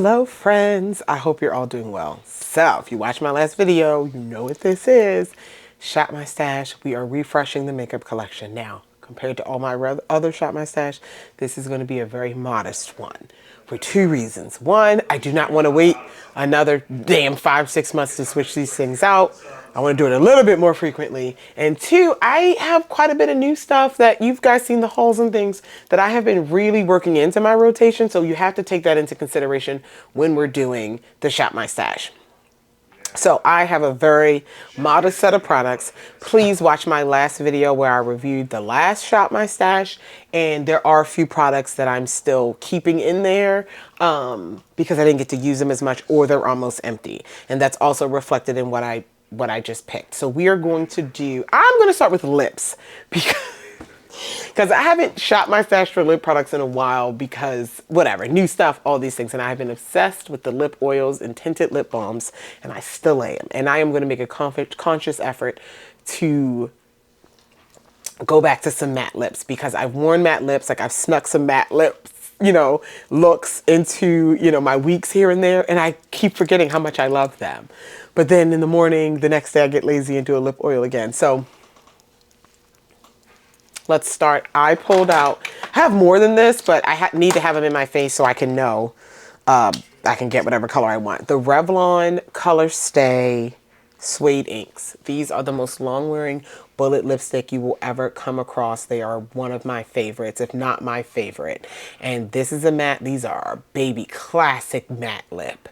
Hello friends, I hope you're all doing well. So if you watched my last video, you know what this is. Shop My Stash, we are refreshing the makeup collection. Now, compared to all my other Shop My Stash, this is going to be a very modest one for two reasons. One, I do not want to wait another damn 5-6 months to switch these things out. I want to do it a little bit more frequently. And two, I have quite a bit of new stuff that you've guys seen the hauls and things that I have been really working into my rotation. So you have to take that into consideration when we're doing the Shop My Stash. So I have a very modest set of products. Please watch my last video where I reviewed the last Shop My Stash. And there are a few products that I'm still keeping in there because I didn't get to use them as much or they're almost empty. And that's also reflected in what I just picked. So we are going to do, I'm going to start with lips because I haven't shopped my stash for lip products in a while because whatever, new stuff, all these things. And I've been obsessed with the lip oils and tinted lip balms, and I still am. And I am going to make a conscious effort to go back to some matte lips because I've worn matte lips. Like I've snuck some matte lips, looks into, my weeks here and there. And I keep forgetting how much I love them. But then in the morning, the next day I get lazy and do a lip oil again. So let's start. I pulled out, I have more than this, but I need to have them in my face so I can know I can get whatever color I want. The Revlon Color Stay Suede Inks. These are the most long-wearing bullet lipstick you will ever come across. They are one of my favorites, if not my favorite. And this is a matte. These are a baby classic matte lip.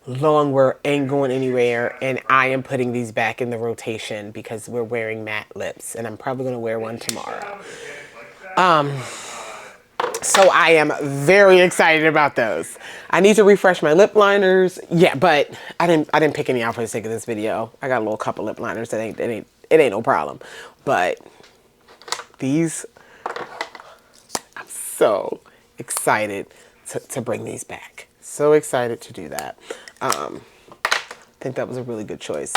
Long wear, ain't going anywhere, and I am putting these back in the rotation because we're wearing matte lips, and I'm probably going to wear one tomorrow. So I am very excited about those. I need to refresh my lip liners. Yeah, but I didn't pick any out for the sake of this video. I got a little couple lip liners that it ain't no problem. But these, I'm so excited to bring these back. So excited to do that. I think that was a really good choice.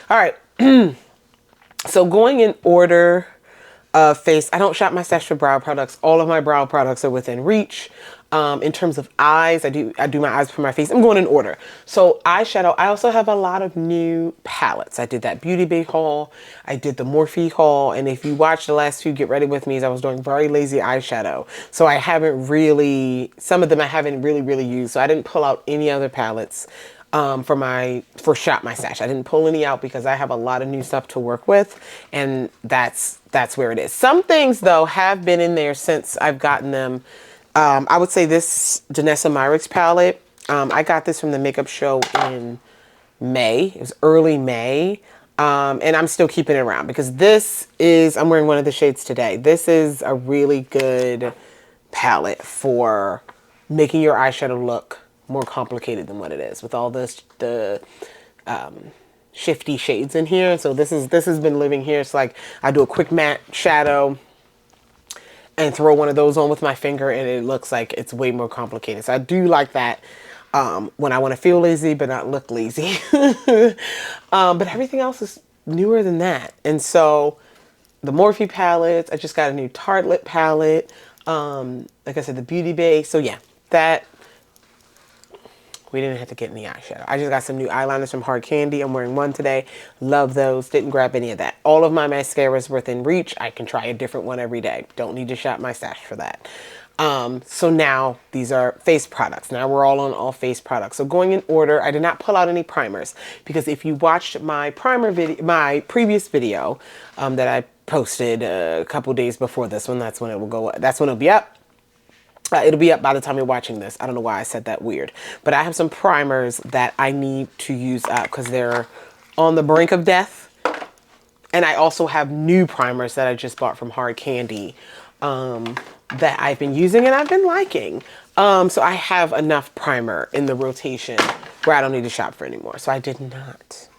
All right. So going in order of face, I don't shop my stash for brow products. All of my brow products are within reach. In terms of eyes, I do my eyes for my face. I'm going in order. So eyeshadow, I also have a lot of new palettes. I did that Beauty Bay haul. I did the Morphe haul. And if you watched the last few Get Ready With Me's, I was doing very lazy eyeshadow. So I haven't really, some of them I haven't really used. So I didn't pull out any other palettes for Shop My Stash. I didn't pull any out because I have a lot of new stuff to work with. And that's where it is. Some things though have been in there since I've gotten them. I would say this Danessa Myricks palette, I got this from the makeup show in May. It was early May. And I'm still keeping it around because this is, I'm wearing one of the shades today. This is a really good palette for making your eyeshadow look more complicated than what it is with all this, the shifty shades in here. So this has been living here. It's like I do a quick matte shadow and throw one of those on with my finger and it looks like it's way more complicated. So I do like that when I want to feel lazy but not look lazy. But everything else is newer than that. And so the Morphe palettes, I just got a new Tarte lip palette. Like I said, the Beauty Bay. So yeah, that we didn't have to get any eyeshadow. I just got some new eyeliners from Hard Candy. I'm wearing one today. Love those. Didn't grab any of that. All of my mascaras within reach. I can try a different one every day. Don't need to shop my stash for that. So now these are face products. Now we're all on all face products. So going in order, I did not pull out any primers because if you watched my primer video, my previous video that I posted a couple days before this one, that's when it will go. That's when it'll be up. It'll be up by the time you're watching this. I don't know why I said that weird. But I have some primers that I need to use up because they're on the brink of death. And I also have new primers that I just bought from Hard Candy that I've been using and I've been liking. So I have enough primer in the rotation where I don't need to shop for anymore. So I did not.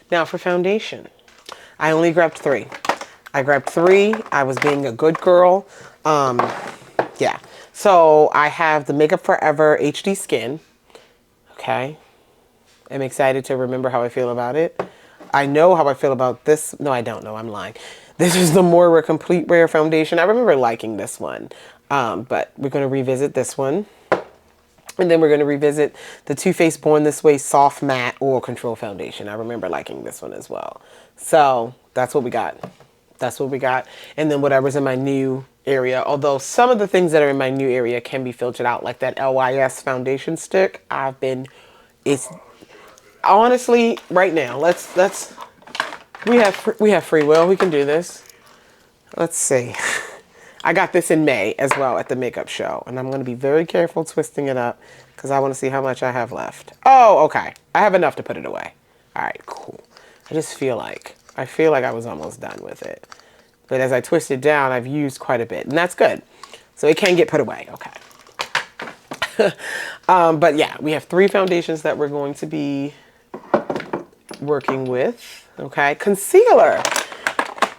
Now for foundation, I only grabbed 3. I grabbed 3. I was being a good girl. Yeah, so I have the Makeup Forever HD Skin. Okay, I'm excited to remember how I feel about it. I know how I feel about this. No, I don't know. I'm lying. This is the Moira Complete Wear Foundation. I remember liking this one, but we're going to revisit this one. And then we're going to revisit the Too Faced Born This Way Soft Matte Oil Control Foundation. I remember liking this one as well. So that's what we got. That's what we got. And then whatever's in my new area. Although some of the things that are in my new area can be filtered out, like that LYS foundation stick. It's honestly right now. We have free will. We can do this. Let's see. I got this in May as well at the makeup show, and I'm going to be very careful twisting it up because I want to see how much I have left. Oh, okay. I have enough to put it away. All right, cool. I feel like I was almost done with it. But as I twist it down, I've used quite a bit, and that's good. So it can get put away. Okay. But yeah, we have 3 foundations that we're going to be working with. Okay, concealer.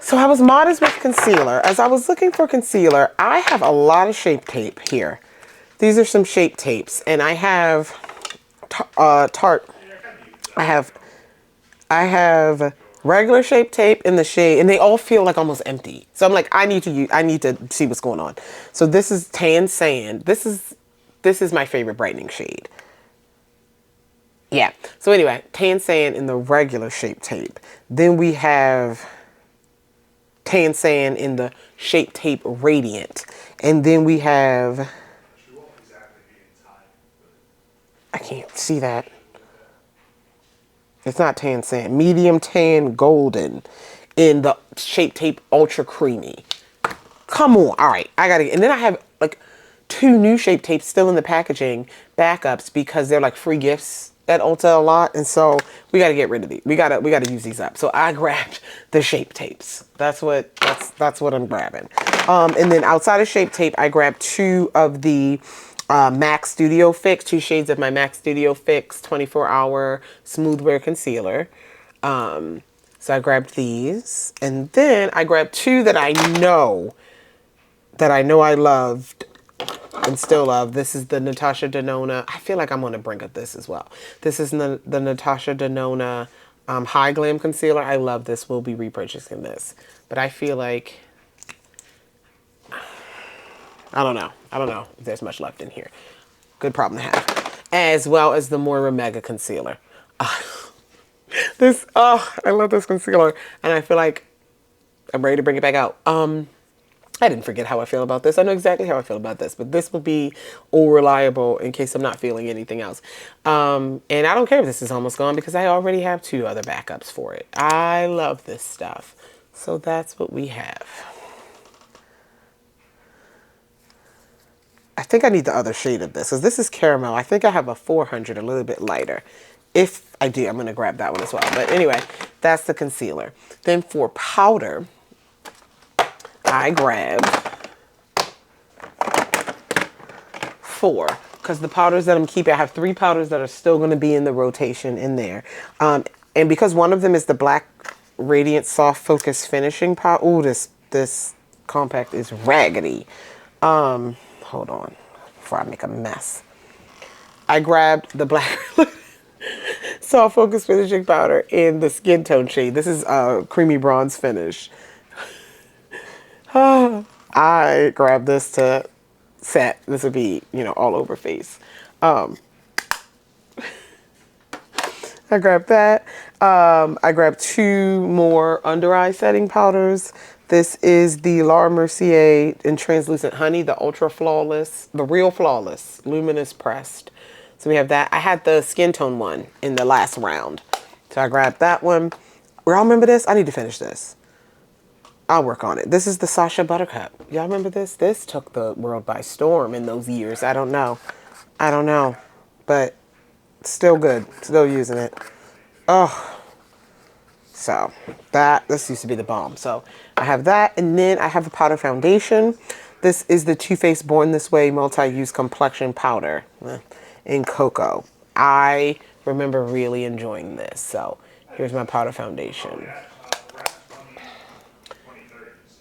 So I was modest with concealer. As I was looking for concealer, I have a lot of Shape Tape here. These are some Shape Tapes, and I have Tarte. I have regular Shape Tape in the shade, and they all feel like almost empty. So I'm like, I need to see what's going on. So this is Tan Sand. This is my favorite brightening shade. Yeah. So anyway, Tan Sand in the regular Shape Tape. Then we have Tan Sand in the Shape Tape Radiant. And then we have, I can't see that. It's not Tan Sand. Medium Tan Golden in the Shape Tape Ultra Creamy. Come on. All right. And then I have like 2 new Shape Tapes still in the packaging, backups, because they're like free gifts at Ulta a lot, and so we got to get rid of these. We gotta use these up. So I grabbed the Shape Tapes. That's what I'm grabbing. And then outside of Shape Tape, I grabbed 2 of the MAC Studio Fix, 2 shades of my MAC Studio Fix 24-hour smooth wear concealer. So I grabbed these, and then I grabbed 2 that I know I loved and still love. This is the Natasha Denona. I feel like I'm going to bring up this as well. This is the Natasha Denona High Glam Concealer. I love this. We'll be repurchasing this. But I feel like, I don't know if there's much left in here. Good problem to have. As well as the Moira Mega Concealer. I love this concealer. And I feel like I'm ready to bring it back out. I didn't forget how I feel about this. I know exactly how I feel about this, but this will be all reliable in case I'm not feeling anything else. And I don't care if this is almost gone because I already have 2 other backups for it. I love this stuff. So that's what we have. I think I need the other shade of this because this is caramel. I think I have a 400, a little bit lighter. If I do, I'm going to grab that one as well. But anyway, that's the concealer. Then for powder, I grabbed 4 because the powders that I'm keeping, I have 3 powders that are still going to be in the rotation in there. And because one of them is the Black Radiant Soft Focus Finishing Powder. Ooh, this compact is raggedy. Hold on before I make a mess. I grabbed the Black Soft Focus Finishing Powder in the Skin Tone shade. This is Creamy Bronze Finish. I grabbed this to set. This would be, all over face. I grabbed that. I grabbed 2 more under eye setting powders. This is the Laura Mercier in Translucent Honey, the Ultra Flawless, the Real Flawless, Luminous Pressed. So we have that. I had the Skin Tone one in the last round. So I grabbed that one. Y'all remember this? I need to finish this. I'll work on it. This is the Sacha Buttercup. Y'all remember this? This took the world by storm in those years. I don't know. But still good. Still using it. Oh. So this used to be the bomb. So I have that. And then I have the powder foundation. This is the Too Faced Born This Way Multi-Use Complexion Powder in Cocoa. I remember really enjoying this. So here's my powder foundation.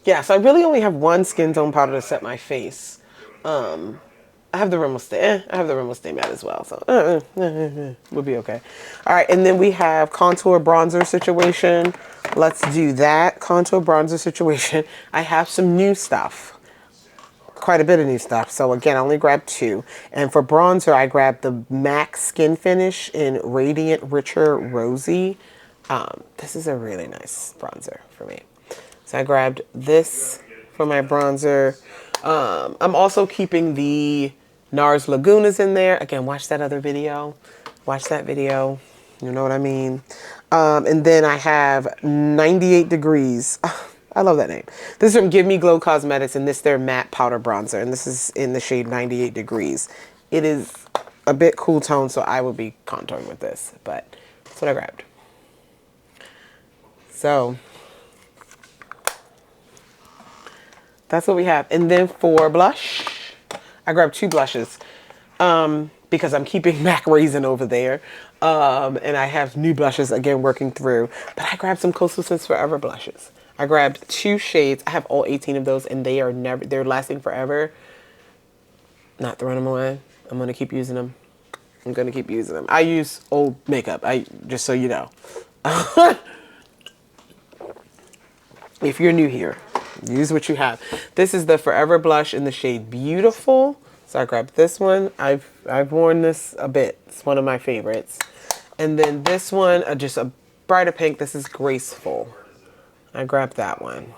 Yeah, so I really only have 1 skin tone powder to set my face. I have the Rimmel Stay. I have the Rimmel Stay Matte as well, so we'll be okay. All right, and then we have contour bronzer situation. Let's do that contour bronzer situation. I have some new stuff. quite a bit of new stuff. So again, I only grabbed 2. And for bronzer, I grabbed the MAC Skin Finish in Radiant Richer Rosy. This is a really nice bronzer for me. So I grabbed this for my bronzer. I'm also keeping the NARS Lagunas in there. Again, watch that other video. Watch that video. You know what I mean? And then I have 98 Degrees. I love that name. This is from Give Me Glow Cosmetics, and this is their matte powder bronzer. And this is in the shade 98 Degrees. It is a bit cool tone, so I will be contouring with this. But that's what I grabbed. So that's what we have. And then for blush, I grabbed 2 blushes because I'm keeping MAC Raisin over there. And I have new blushes, again, working through. But I grabbed some Coastal Scents Forever blushes. I grabbed 2 shades. I have all 18 of those, and they're lasting forever. Not throwing them away. I'm going to keep using them. I'm going to keep using them. I use old makeup, just so you know. If you're new here, use what you have. This is the Forever blush in the shade Beautiful. So I grabbed this one. I've worn this a bit. It's one of my favorites. And then this one, just a brighter pink. This is Graceful. I grabbed that one.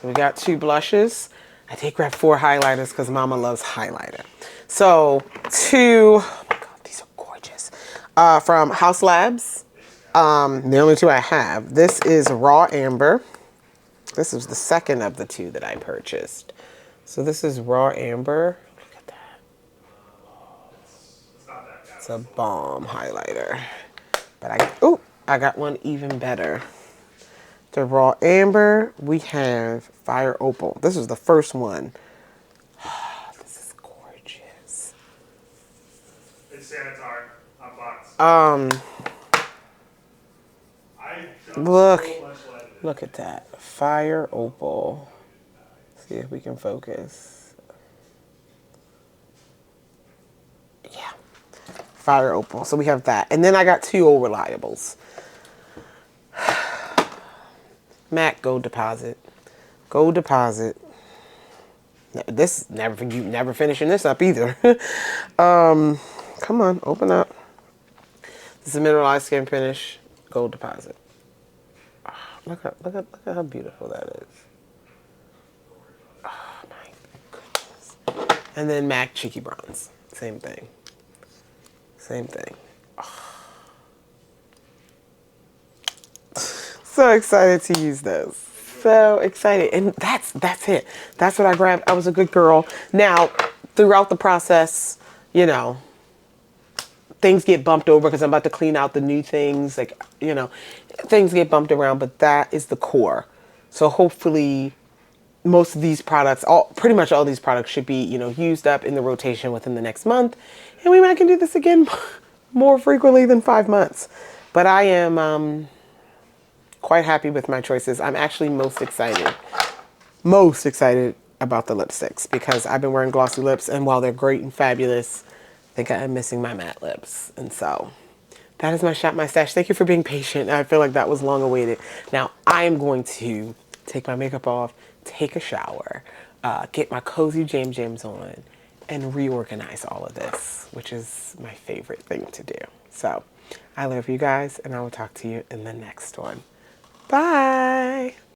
We got 2 blushes. I did grab 4 highlighters because Mama loves highlighter. So 2, oh my God, these are gorgeous. From Haus Labs. The only 2 I have. This is Raw Amber. This is the second of the 2 that I purchased. So this is Raw Amber. Look at that. It's a bomb highlighter. But I got one even better. The Raw Amber, we have Fire Opal. This is the first one. This is gorgeous. It's Sanitar on box. Look at that. Fire Opal. See if we can focus. Yeah. Fire Opal. So we have that. And then I got 2 old reliables. MAC Gold Deposit. Gold Deposit. This you never finishing this up either. Come on, open up. This is a mineralized skin finish. Gold Deposit. Oh, look at how beautiful that is. Oh my goodness. And then MAC Cheeky Bronze. Same thing. Same thing. Oh. So excited to use those. So excited. And that's it. That's what I grabbed. I was a good girl. Now, throughout the process, you know, things get bumped over because I'm about to clean out the new things. Like, you know, things get bumped around, but that is the core. So hopefully most of these products, pretty much all these products should be, you know, used up in the rotation within the next month. And we might can do this again more frequently than 5 months. But I am quite happy with my choices. I'm actually most excited about the lipsticks because I've been wearing glossy lips, and while they're great and fabulous, I think I'm missing my matte lips. And so that is my Shop My Stash. Thank you for being patient. I feel like that was long awaited. Now I am going to take my makeup off, take a shower, get my cozy Jams on, and reorganize all of this, which is my favorite thing to do. So I love you guys, and I will talk to you in the next one. Bye.